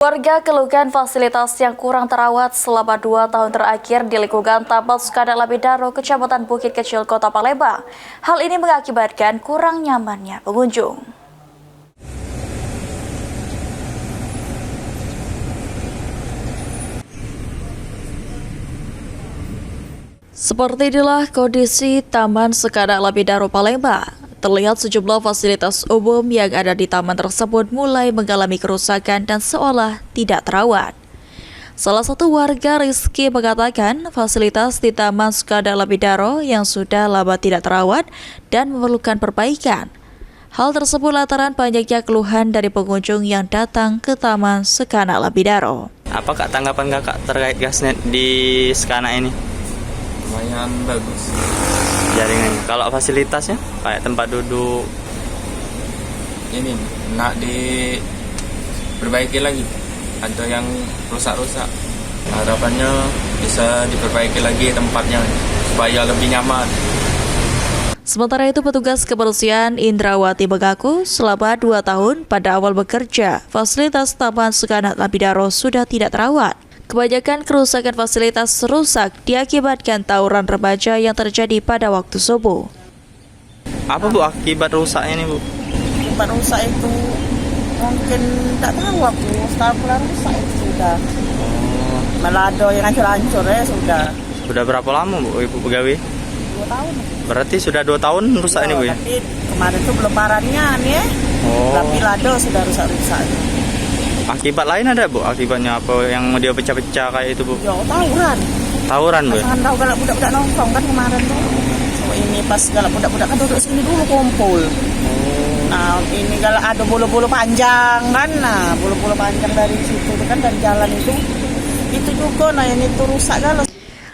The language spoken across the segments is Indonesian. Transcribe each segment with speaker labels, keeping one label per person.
Speaker 1: Warga keluhkan fasilitas yang kurang terawat selama 2 tahun terakhir di lingkungan Taman Sukana Labidaro, Kecamatan Bukit Kecil, Kota Palembang. Hal ini mengakibatkan kurang nyamannya pengunjung. Seperti inilah kondisi Taman Sukana Labidaro, Palembang. Terlihat sejumlah fasilitas umum yang ada di taman tersebut mulai mengalami kerusakan dan seolah tidak terawat. Salah satu warga, Rizky, mengatakan fasilitas di Taman Sukana Labidaro yang sudah lama tidak terawat dan memerlukan perbaikan. Hal tersebut lantaran banyaknya keluhan dari pengunjung yang datang ke Taman Sukana Labidaro.
Speaker 2: Apa Kak tanggapan Kakak terkait gasnet di Sukana ini?
Speaker 3: Lumayan bagus
Speaker 2: Jaringannya. Kalau fasilitasnya kayak tempat duduk
Speaker 3: ini nak diperbaiki lagi, ada yang rusak-rusak. Harapannya bisa diperbaiki lagi tempatnya supaya lebih nyaman.
Speaker 1: Sementara itu, petugas kebersihan Indrawati mengaku selama 2 tahun pada awal bekerja, fasilitas Taman Sukana Labidaro sudah tidak terawat. Kebanyakan kerusakan fasilitas rusak diakibatkan tawuran remaja yang terjadi pada waktu subuh.
Speaker 2: Apa Bu akibat rusaknya ini Bu?
Speaker 4: Akibat rusak itu mungkin tak tahu aku. Setelah pulang rusak itu sudah. Melado yang hancur-hancur ya sudah.
Speaker 2: Sudah berapa lama Bu Ibu pegawai?
Speaker 4: 2 tahun.
Speaker 2: Berarti sudah 2 tahun rusak ini Bu ya?
Speaker 4: Tapi kemarin tuh belum parahnya nih ya. Tapi lado sudah rusak-rusak.
Speaker 2: Akibat lain ada Bu? Akibatnya apa yang dia pecah-pecah kayak itu Bu?
Speaker 4: Ya tawuran.
Speaker 2: Tawuran Bu?
Speaker 4: Pasangan tahu galak budak-budak nongkrong kan kemarin tuh. So, ini pas galak budak-budak kan duduk sini dulu kumpul. Nah ini galak ada bulu-bulu panjang kan. Nah bulu-bulu panjang dari situ kan dari jalan itu juga. Nah ini tuh rusak galak.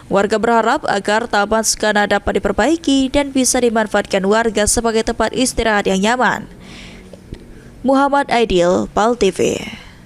Speaker 1: Warga berharap agar Taman Sukana dapat diperbaiki dan bisa dimanfaatkan warga sebagai tempat istirahat yang nyaman. Muhammad Aidil, PAL TV.